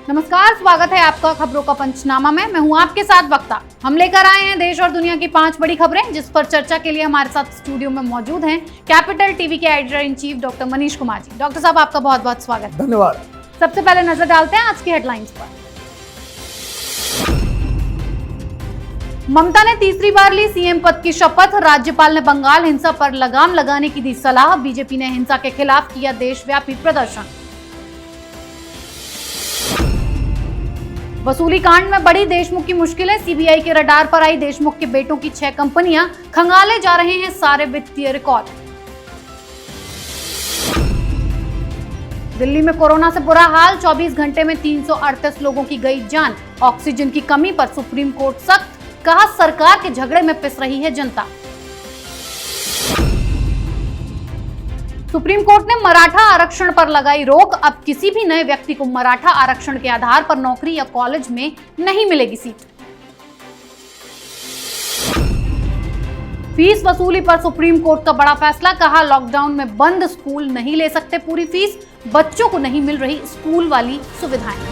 नमस्कार, स्वागत है आपका खबरों का पंचनामा में। मैं हूं आपके साथ वक्ता। हम लेकर आए हैं देश और दुनिया की 5 बड़ी खबरें, जिस पर चर्चा के लिए हमारे साथ स्टूडियो में मौजूद हैं कैपिटल टीवी के editor in chief doctor Manish Kumar ji. Doctor साहब, आपका बहुत बहुत स्वागत। धन्यवाद। सबसे पहले नजर डालते हैं आज की हेडलाइंस पर। ममता ने तीसरी बार ली सीएम पद की शपथ। राज्यपाल ने बंगाल हिंसा पर लगाम लगाने की दी सलाह। बीजेपी ने हिंसा के खिलाफ किया देशव्यापी प्रदर्शन। वसूली कांड में बड़ी देशमुख की मुश्किलें। सीबीआई के रडार पर आई देशमुख के बेटों की 6 कंपनियां। खंगाले जा रहे हैं सारे वित्तीय रिकॉर्ड। दिल्ली में कोरोना से बुरा हाल। 24 घंटे में 338 लोगों की गई जान। ऑक्सीजन की कमी पर सुप्रीम कोर्ट सख्त। कहा, सरकार के झगड़े में पिस रही है जनता। सुप्रीम कोर्ट ने मराठा आरक्षण पर लगाई रोक। अब किसी भी नए व्यक्ति को मराठा आरक्षण के आधार पर नौकरी या कॉलेज में नहीं मिलेगी सीट। फीस वसूली पर सुप्रीम कोर्ट का बड़ा फैसला। कहा, लॉकडाउन में बंद स्कूल नहीं ले सकते पूरी फीस। बच्चों को नहीं मिल रही स्कूल वाली सुविधाएं।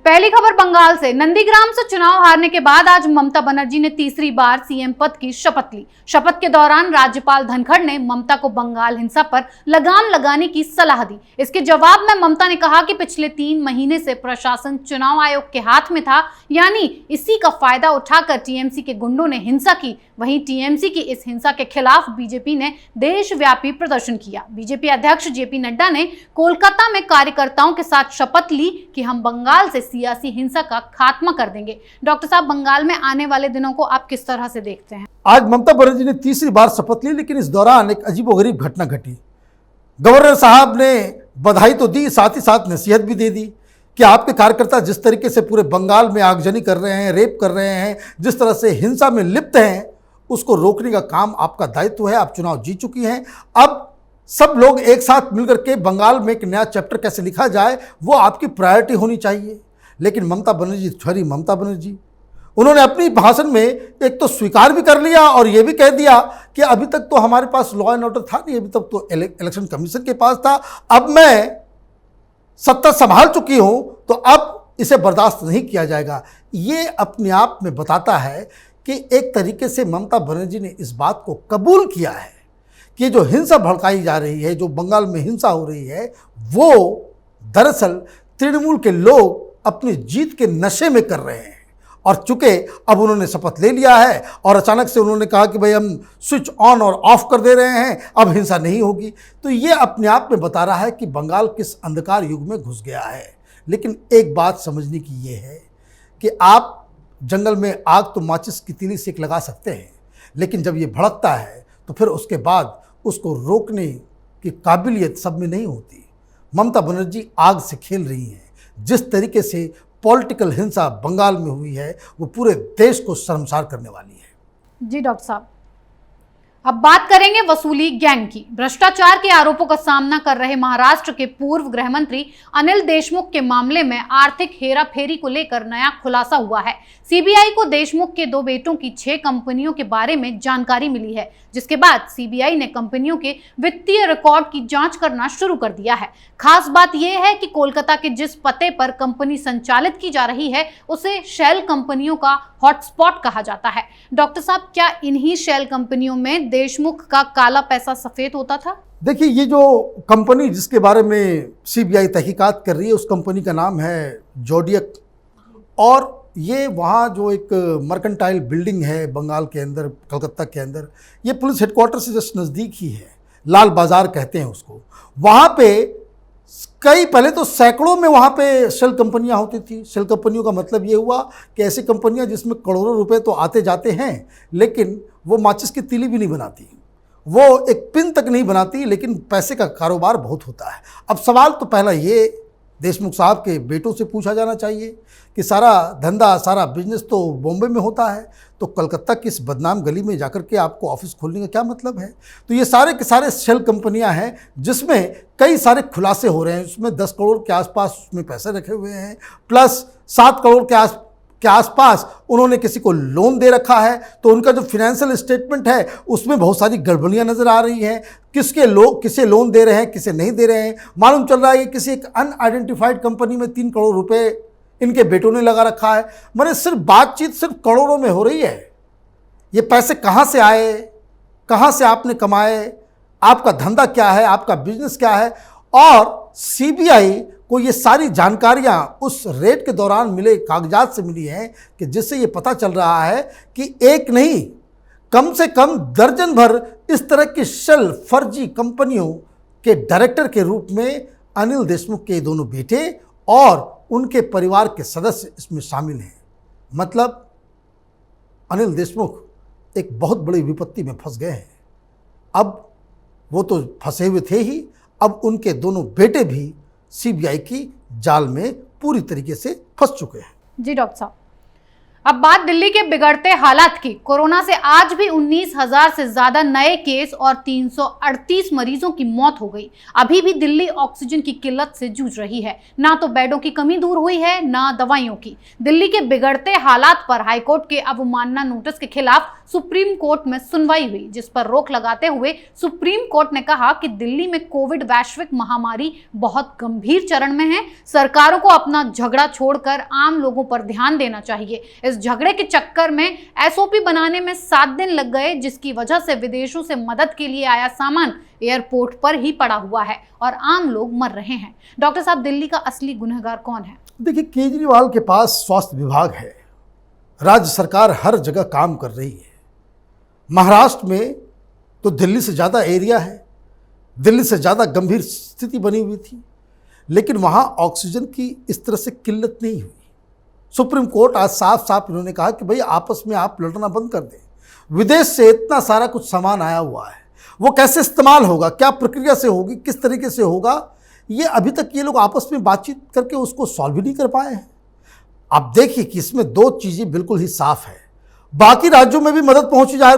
पहली खबर बंगाल से। नंदीग्राम से चुनाव हारने के बाद आज ममता बनर्जी ने तीसरी बार सीएम पद की शपथ ली। शपथ के दौरान राज्यपाल धनखड़ ने ममता को बंगाल हिंसा पर लगाम लगाने की सलाह दी। इसके जवाब में ममता ने कहा कि पिछले 3 महीने से प्रशासन चुनाव आयोग के हाथ में था, यानी इसी का फायदा उठाकर टीएमसी के गुंडों ने हिंसा की। वहीं टीएमसी की इस हिंसा के खिलाफ बीजेपी ने देशव्यापी प्रदर्शन किया। बीजेपी अध्यक्ष जेपी नड्डा ने कोलकाता में कार्यकर्ताओं के साथ शपथ ली कि हम बंगाल से सियासी हिंसा का खात्मा कर देंगे। डॉक्टर साहब, बंगाल में आने वाले दिनों को आप किस तरह से देखते हैं? आज ममता बनर्जी ने तीसरी बार शपथ ली, लेकिन इस दौरान एक अजीबोगरीब घटना घटी। गवर्नर साहब ने बधाई तो दी, साथ ही साथ नसीहत भी दे दी कि आपके कार्यकर्ता जिस तरीके से पूरे बंगाल में आगजनी कर रहे हैं, रेप कर रहे हैं, जिस तरह से हिंसा में लिप्त हैं, उसको रोकने का काम आपका दायित्व है। आप चुनाव जीत चुकी हैं। अब सब लोग एक साथ मिलकर के बंगाल में एक नया चैप्टर कैसे लिखा जाए, वो आपकी प्रायोरिटी होनी चाहिए। लेकिन ममता बनर्जी ठहरी ममता बनर्जी। उन्होंने अपनी भाषण में एक तो स्वीकार भी कर लिया और ये भी कह दिया कि अभी तक तो हमारे पास लॉ एंड ऑर्डर था नहीं, अभी तक तो इलेक्शन कमीशन के पास था। अब मैं सत्ता संभाल चुकी हूं तो अब इसे बर्दाश्त नहीं किया जाएगा। ये अपने आप में बताता है कि एक तरीके से ममता बनर्जी ने इस बात को कबूल किया है कि जो हिंसा भड़काई जा रही है, जो बंगाल में हिंसा हो रही है, वो दरअसल तृणमूल के लोग अपनी जीत के नशे में कर रहे हैं। और चूंकि अब उन्होंने शपथ ले लिया है और अचानक से उन्होंने कहा कि भाई हम स्विच ऑन और ऑफ कर दे रहे हैं, अब हिंसा नहीं होगी, तो ये अपने आप में बता रहा है कि बंगाल किस अंधकार युग में घुस गया है। लेकिन एक बात समझने की ये है कि आप जंगल में आग तो माचिस की तीली से लगा सकते हैं, लेकिन जब ये भड़कता है तो फिर उसके बाद उसको रोकने की काबिलियत सब में नहीं होती। ममता बनर्जी आग से खेल रही हैं। जिस तरीके से पॉलिटिकल हिंसा बंगाल में हुई है, वो पूरे देश को शर्मसार करने वाली है। जी डॉक्टर साहब, अब बात करेंगे वसूली गैंग की। भ्रष्टाचार के आरोपों का सामना कर रहे महाराष्ट्र के पूर्व गृह मंत्री अनिल देशमुख के मामले में आर्थिक हेराफेरी को लेकर नया खुलासा हुआ है। सीबीआई को देशमुख के 2 बेटों की 6 कंपनियों के बारे में जानकारी मिली है, जिसके बाद सीबीआई ने कंपनियों के वित्तीय रिकॉर्ड की जांच करना शुरू कर दिया है। खास बात यह है कि कोलकाता के जिस पते पर कंपनी संचालित की जा रही है, उसे शेल कंपनियों का हॉटस्पॉट कहा जाता है। डॉक्टर साहब, क्या इन्हीं शेल कंपनियों में देशमुख का काला पैसा सफेद होता था? देखिए, ये जो कंपनी जिसके बारे में सीबीआई तहकीकात कर रही है, उस कंपनी का नाम है जोडियक। और ये वहाँ जो एक मर्केंटाइल बिल्डिंग है बंगाल के अंदर, कलकत्ता के अंदर, ये पुलिस हेडक्वार्टर से जस्ट नज़दीक ही है, लाल बाज़ार कहते हैं उसको। वहाँ पे कई पहले तो सैकड़ों में वहाँ पे शेल कंपनियाँ होती थी। शेल कंपनियों का मतलब ये हुआ कि ऐसी कंपनियाँ जिसमें करोड़ों रुपए तो आते जाते हैं, लेकिन वो माचिस की तीली भी नहीं बनाती, वो एक पिन तक नहीं बनाती, लेकिन पैसे का कारोबार बहुत होता है। अब सवाल तो पहला ये देशमुख साहब के बेटों से पूछा जाना चाहिए कि सारा धंधा, सारा बिजनेस तो बॉम्बे में होता है, तो कलकत्ता की इस बदनाम गली में जाकर के आपको ऑफिस खोलने का क्या मतलब है? तो ये सारे के सारे शेल कंपनियां हैं जिसमें कई सारे खुलासे हो रहे हैं। उसमें 10 करोड़ के आसपास उसमें पैसे रखे हुए हैं, प्लस 7 करोड़ के आसपास उन्होंने किसी को लोन दे रखा है, तो उनका जो फाइनेंशियल स्टेटमेंट है उसमें बहुत सारी गड़बड़ियां नजर आ रही हैं। किसे लोन दे रहे हैं, किसे नहीं दे रहे हैं। मालूम चल रहा है कि किसी एक अनआइडेंटिफाइड कंपनी में 3 करोड़ रुपए इनके बेटों ने लगा रखा है। मैंने सिर्फ बातचीत सिर्फ करोड़ों में हो रही है। ये पैसे कहाँ से आए, कहाँ से आपने कमाए, आपका धंधा क्या है, आपका बिजनेस क्या है। और सीबीआई को ये सारी जानकारियां उस रेड के दौरान मिले कागजात से मिली हैं कि जिससे ये पता चल रहा है कि एक नहीं, कम से कम दर्जन भर इस तरह की शेल फर्जी कंपनियों के डायरेक्टर के रूप में अनिल देशमुख के दोनों बेटे और उनके परिवार के सदस्य इसमें शामिल हैं। मतलब अनिल देशमुख एक बहुत बड़ी विपत्ति में फंस गए हैं। अब वो तो फंसे हुए थे ही, अब उनके दोनों बेटे भी सीबीआई की जाल में पूरी तरीके से फंस चुके हैं। जी डॉक्टर साहब, अब बात दिल्ली के बिगड़ते हालात की। कोरोना से आज भी 19,000 से ज्यादा नए केस और 338 मरीजों की मौत हो गई। अभी भी दिल्ली ऑक्सीजन की किल्लत से जूझ रही है। ना तो बेडों की कमी दूर हुई है, ना दवाइयों की। दिल्ली के बिगड़ते हालात पर हाईकोर्ट के अवमानना नोटिस के खिलाफ सुप्रीम कोर्ट में सुनवाई हुई, जिस पर रोक लगाते हुए सुप्रीम कोर्ट ने कहा कि दिल्ली में कोविड वैश्विक महामारी बहुत गंभीर चरण में है। सरकारों को अपना झगड़ा छोड़कर आम लोगों पर ध्यान देना चाहिए। इस झगड़े के चक्कर में एसओपी बनाने में 7 दिन लग गए, जिसकी वजह से विदेशों से मदद के लिए आया सामान एयरपोर्ट पर ही पड़ा हुआ है और आम लोग मर रहे हैं। डॉक्टर साहब, दिल्ली का असली गुनहगार कौन है? देखिए, केजरीवाल के पास स्वास्थ्य विभाग है, राज्य सरकार हर जगह काम कर रही है। महाराष्ट्र में तो दिल्ली से ज़्यादा एरिया है, दिल्ली से ज़्यादा गंभीर स्थिति बनी हुई थी, लेकिन वहाँ ऑक्सीजन की इस तरह से किल्लत नहीं हुई। सुप्रीम कोर्ट आज साफ साफ इन्होंने कहा कि भाई आपस में आप लड़ना बंद कर दें। विदेश से इतना सारा कुछ सामान आया हुआ है, वो कैसे इस्तेमाल होगा, क्या प्रक्रिया से होगी, किस तरीके से होगा, ये अभी तक ये लोग आपस में बातचीत करके उसको सॉल्व भी नहीं कर पाए हैं। आप देखिए कि इसमें 2 चीज़ें बिल्कुल ही साफ है। बाकी राज्यों में भी मदद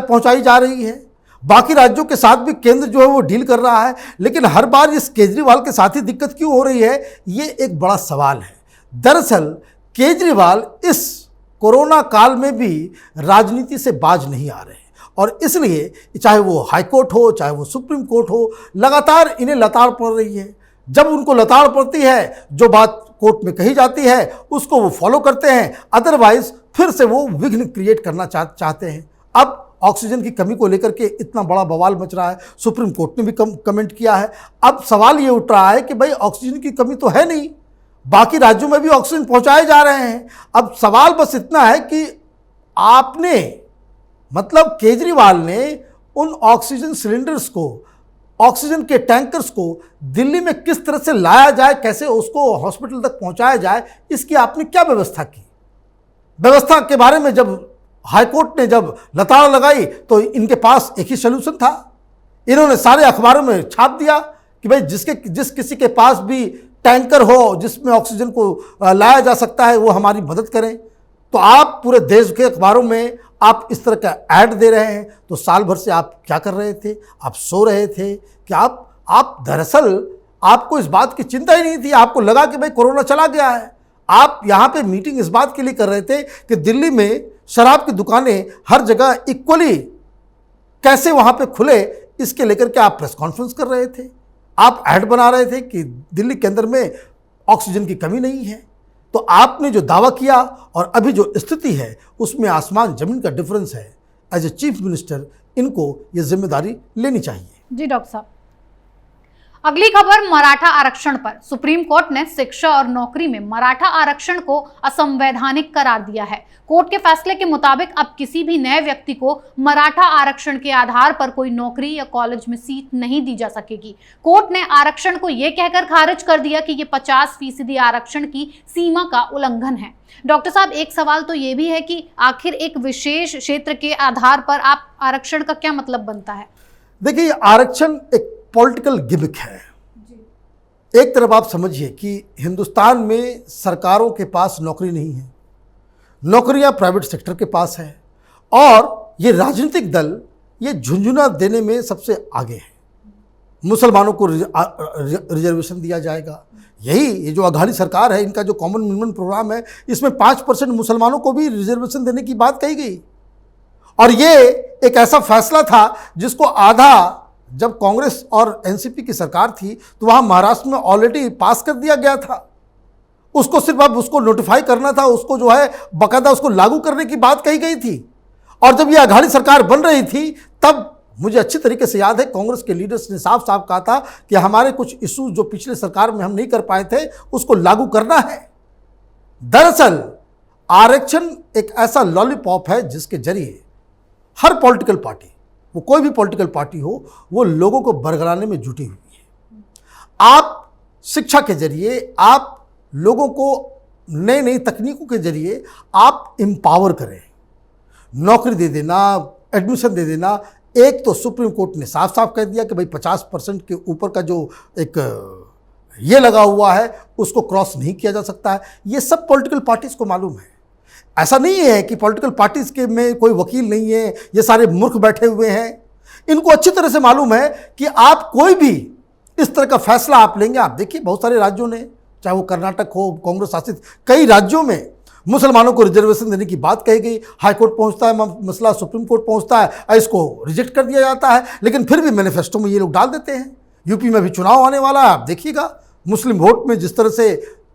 पहुंचाई जा रही है, बाकी राज्यों के साथ भी केंद्र जो है वो डील कर रहा है, लेकिन हर बार इस केजरीवाल के साथ ही दिक्कत क्यों हो रही है, ये एक बड़ा सवाल है। दरअसल केजरीवाल इस कोरोना काल में भी राजनीति से बाज नहीं आ रहे हैं और इसलिए चाहे वो हाई कोर्ट हो, चाहे वो सुप्रीम कोर्ट हो, लगातार इन्हें लताड़ पड़ रही है। जब उनको लताड़ पड़ती है, जो बात कोर्ट में कही जाती है उसको वो फॉलो करते हैं, अदरवाइज फिर से वो विघ्न क्रिएट करना चाहते हैं। अब ऑक्सीजन की कमी को लेकर के इतना बड़ा बवाल मच रहा है, सुप्रीम कोर्ट ने भी कमेंट किया है। अब सवाल ये उठ रहा है कि भाई ऑक्सीजन की कमी तो है नहीं, बाकी राज्यों में भी ऑक्सीजन पहुंचाए जा रहे हैं। अब सवाल बस इतना है कि आपने मतलब केजरीवाल ने उन ऑक्सीजन सिलेंडर्स को, ऑक्सीजन के टैंकर्स को दिल्ली में किस तरह से लाया जाए, कैसे उसको हॉस्पिटल तक पहुंचाया जाए, इसकी आपने क्या व्यवस्था की। व्यवस्था के बारे में जब हाईकोर्ट ने जब लताड़ लगाई तो इनके पास एक ही सलूशन था। इन्होंने सारे अखबारों में छाप दिया कि भाई जिस किसी के पास भी टैंकर हो जिसमें ऑक्सीजन को लाया जा सकता है वो हमारी मदद करें। तो आप पूरे देश के अखबारों में आप इस तरह का ऐड दे रहे हैं, तो साल भर से आप क्या कर रहे थे? आप सो रहे थे कि आप दरअसल आपको इस बात की चिंता ही नहीं थी। आपको लगा कि भाई कोरोना चला गया है। आप यहाँ पे मीटिंग इस बात के लिए कर रहे थे कि दिल्ली में शराब की दुकानें हर जगह इक्वली कैसे वहाँ पे खुले, इसके लेकर के आप प्रेस कॉन्फ्रेंस कर रहे थे। आप ऐड बना रहे थे कि दिल्ली के अंदर में ऑक्सीजन की कमी नहीं है। तो आपने जो दावा किया और अभी जो स्थिति है उसमें आसमान जमीन का डिफरेंस है। एज ए चीफ मिनिस्टर इनको ये जिम्मेदारी लेनी चाहिए। जी डॉक्टर साहब, अगली खबर मराठा आरक्षण पर। सुप्रीम कोर्ट ने शिक्षा और नौकरी में मराठा आरक्षण को असंवैधानिक करार दिया है। कोर्ट के फैसले के मुताबिक अब किसी भी नए व्यक्ति को मराठा आरक्षण के आधार पर कोई नौकरी या कॉलेज में सीट नहीं दी जा सकेगी। कोर्ट ने आरक्षण को यह कहकर खारिज कर दिया कि ये 50% आरक्षण की सीमा का उल्लंघन है। डॉक्टर साहब, एक सवाल तो ये भी है कि आखिर एक विशेष क्षेत्र के आधार पर आप आरक्षण का क्या मतलब बनता है? देखिए, आरक्षण एक पॉलिटिकल गिमिक है। एक तरफ आप समझिए कि हिंदुस्तान में सरकारों के पास नौकरी नहीं है, नौकरियां प्राइवेट सेक्टर के पास है और ये राजनीतिक दल ये झुंझुना देने में सबसे आगे है। मुसलमानों को रिजर्वेशन दिया जाएगा, यही ये जो अघाड़ी सरकार है, इनका जो कॉमन मिनिमम प्रोग्राम है, इसमें 5% मुसलमानों को भी रिजर्वेशन देने की बात कही गई। और ये एक ऐसा फैसला था जिसको आधा, जब कांग्रेस और एनसीपी की सरकार थी तो वहाँ महाराष्ट्र में ऑलरेडी पास कर दिया गया था। उसको सिर्फ अब उसको नोटिफाई करना था, उसको जो है बाकायदा उसको लागू करने की बात कही गई थी। और जब ये अघाड़ी सरकार बन रही थी तब मुझे अच्छी तरीके से याद है, कांग्रेस के लीडर्स ने साफ साफ कहा था कि हमारे कुछ इशू जो पिछले सरकार में हम नहीं कर पाए थे उसको लागू करना है। दरअसल आरक्षण एक ऐसा लॉलीपॉप है जिसके जरिए हर पॉलिटिकल पार्टी, वो कोई भी पॉलिटिकल पार्टी हो, वो लोगों को बरगलाने में जुटी हुई है। आप शिक्षा के जरिए, आप लोगों को नई नई तकनीकों के जरिए आप एम्पावर करें, नौकरी दे देना, एडमिशन दे देना। एक तो सुप्रीम कोर्ट ने साफ साफ कह दिया कि भाई 50% के ऊपर का जो एक ये लगा हुआ है उसको क्रॉस नहीं किया जा सकता है। ये सब पॉलिटिकल पार्टीज़ को मालूम है। ऐसा नहीं है कि पॉलिटिकल पार्टीज़ के में कोई वकील नहीं है, ये सारे मूर्ख बैठे हुए हैं। इनको अच्छी तरह से मालूम है कि आप कोई भी इस तरह का फैसला आप लेंगे। आप देखिए बहुत सारे राज्यों ने, चाहे वो कर्नाटक हो, कांग्रेस शासित कई राज्यों में मुसलमानों को रिजर्वेशन देने की बात कही गई, हाई कोर्ट पहुंचता है मसला, सुप्रीम कोर्ट पहुंचता है, इसको रिजेक्ट कर दिया जाता है, लेकिन फिर भी मैनिफेस्टो में ये लोग डाल देते हैं। यूपी में भी चुनाव आने वाला है, आप देखिएगा मुस्लिम वोट में जिस तरह से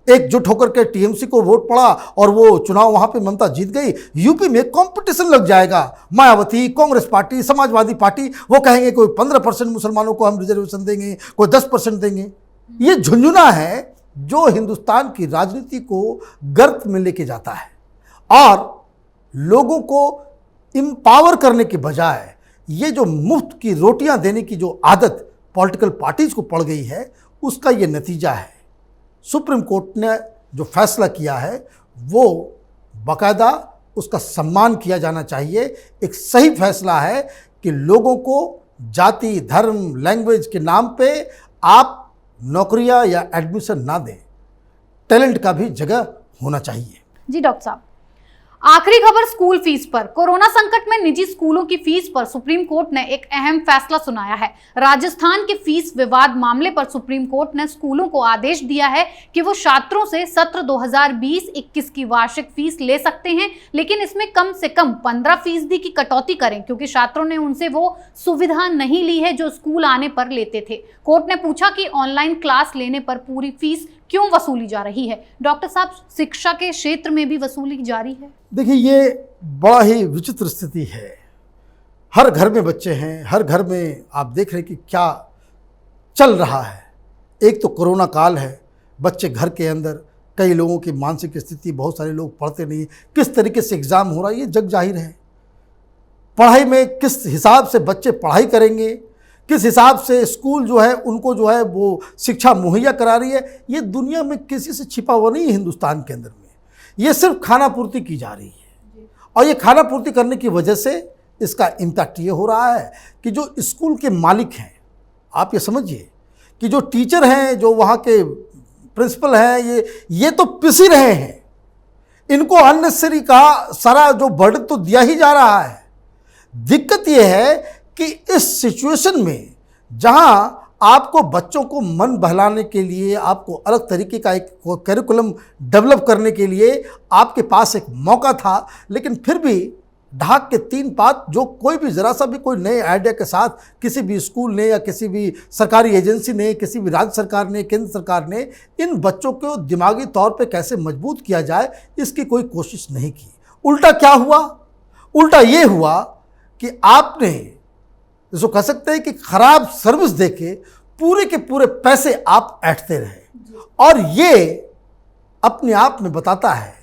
एकजुट होकर के टीएमसी को वोट पड़ा और वो चुनाव वहां पे ममता जीत गई। यूपी में कंपटीशन लग जाएगा, मायावती, कांग्रेस पार्टी, समाजवादी पार्टी, वो कहेंगे कोई 15% मुसलमानों को हम रिजर्वेशन देंगे, कोई 10% देंगे। ये झुंझुना है जो हिंदुस्तान की राजनीति को गर्त में लेके जाता है और लोगों को एम्पावर करने के बजाय ये जो मुफ्त की रोटियां देने की जो आदत पॉलिटिकल पार्टीज को पड़ गई है, उसका ये नतीजा है। सुप्रीम कोर्ट ने जो फैसला किया है वो बाकायदा उसका सम्मान किया जाना चाहिए। एक सही फैसला है कि लोगों को जाति, धर्म, लैंग्वेज के नाम पे आप नौकरियां या एडमिशन ना दें। टैलेंट का भी जगह होना चाहिए। जी डॉक्टर साहब, आखिरी खबर स्कूल फीस पर। कोरोना संकट में निजी स्कूलों की फीस पर सुप्रीम कोर्ट ने एक अहम फैसला सुनाया है। राजस्थान के फीस विवाद मामले पर सुप्रीम कोर्ट ने स्कूलों को आदेश दिया है कि वो छात्रों से सत्र 2020-21 की वार्षिक फीस ले सकते हैं, लेकिन इसमें कम से कम 15% की कटौती करें, क्योंकि छात्रों ने उनसे वो सुविधा नहीं ली है जो स्कूल आने पर लेते थे। कोर्ट ने पूछा कि ऑनलाइन क्लास लेने पर पूरी फीस क्यों वसूली जा रही है। डॉक्टर साहब, शिक्षा के क्षेत्र में भी वसूली जारी है। देखिए, ये बड़ा ही विचित्र स्थिति है। हर घर में बच्चे हैं, हर घर में आप देख रहे हैं कि क्या चल रहा है। एक तो कोरोना काल है, बच्चे घर के अंदर, कई लोगों की मानसिक स्थिति, बहुत सारे लोग पढ़ते नहीं, किस तरीके से एग्ज़ाम हो रहा है ये जग जाहिर है। पढ़ाई में किस हिसाब से बच्चे पढ़ाई करेंगे, किस हिसाब से स्कूल जो है उनको जो है वो शिक्षा मुहैया करा रही है, ये दुनिया में किसी से छिपा हुआ नहीं है। हिंदुस्तान के अंदर में ये सिर्फ खाना पूर्ति की जा रही है और ये खाना पूर्ति करने की वजह से इसका इम्पैक्ट ये हो रहा है कि जो स्कूल के मालिक हैं, आप ये समझिए कि जो टीचर हैं, जो वहाँ के प्रिंसिपल हैं, ये तो पिस ही रहे हैं। इनको अननेसेसरी का सारा जो बर्डन तो दिया ही जा रहा है। दिक्कत ये है कि इस सिचुएशन में जहां आपको बच्चों को मन बहलाने के लिए, आपको अलग तरीके का एक करिकुलम डेवलप करने के लिए आपके पास एक मौका था, लेकिन फिर भी ढाक के 3 पात, जो कोई भी ज़रा सा भी कोई नए आइडिया के साथ किसी भी स्कूल ने या किसी भी सरकारी एजेंसी ने, किसी भी राज्य सरकार ने, केंद्र सरकार ने इन बच्चों को दिमागी तौर पे कैसे मजबूत किया जाए, इसकी कोई कोशिश नहीं की। उल्टा क्या हुआ? उल्टा ये हुआ कि आपने जो कह सकते हैं कि खराब सर्विस देके पूरे के पूरे पैसे आप ऐंठते रहे। और ये अपने आप में बताता है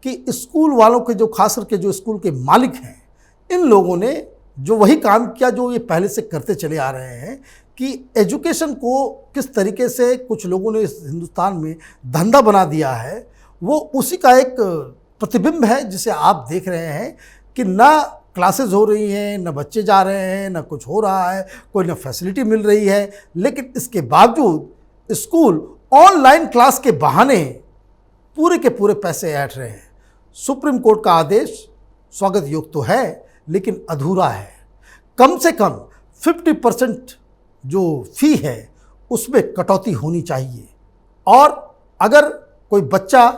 कि स्कूल वालों के जो खास करके जो स्कूल के मालिक हैं, इन लोगों ने जो वही काम किया जो ये पहले से करते चले आ रहे हैं कि एजुकेशन को किस तरीके से कुछ लोगों ने इस हिंदुस्तान में धंधा बना दिया है, वो उसी का एक प्रतिबिंब है जिसे आप देख रहे हैं कि ना क्लासेस हो रही हैं, न बच्चे जा रहे हैं, न कुछ हो रहा है, कोई न फैसिलिटी मिल रही है, लेकिन इसके बावजूद स्कूल ऑनलाइन क्लास के बहाने पूरे के पूरे पैसे ऐंठ रहे हैं। सुप्रीम कोर्ट का आदेश स्वागत योग्य तो है, लेकिन अधूरा है। कम से कम 50% जो फ़ी है उसमें कटौती होनी चाहिए। और अगर कोई बच्चा,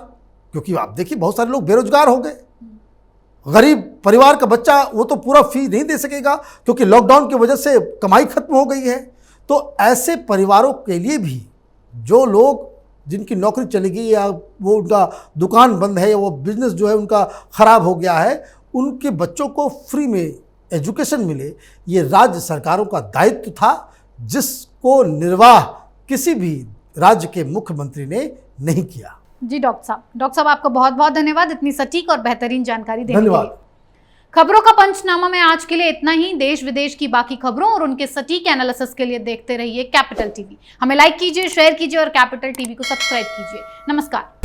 क्योंकि आप देखिए बहुत सारे लोग बेरोजगार हो गए, गरीब परिवार का बच्चा वो तो पूरा फी नहीं दे सकेगा क्योंकि लॉकडाउन की वजह से कमाई खत्म हो गई है। तो ऐसे परिवारों के लिए भी, जो लोग जिनकी नौकरी चली गई या वो उनका दुकान बंद है या वो बिजनेस जो है उनका ख़राब हो गया है, उनके बच्चों को फ्री में एजुकेशन मिले, ये राज्य सरकारों का दायित्व था, जिसको निर्वाह किसी भी राज्य के मुख्यमंत्री ने नहीं किया। जी डॉक्टर साहब आपका बहुत बहुत धन्यवाद इतनी सटीक और बेहतरीन जानकारी देने के लिए। धन्यवाद। खबरों का पंचनामा में आज के लिए इतना ही। देश विदेश की बाकी खबरों और उनके सटीक एनालिसिस के लिए देखते रहिए कैपिटल टीवी। हमें लाइक कीजिए, शेयर कीजिए और कैपिटल टीवी को सब्सक्राइब कीजिए। नमस्कार।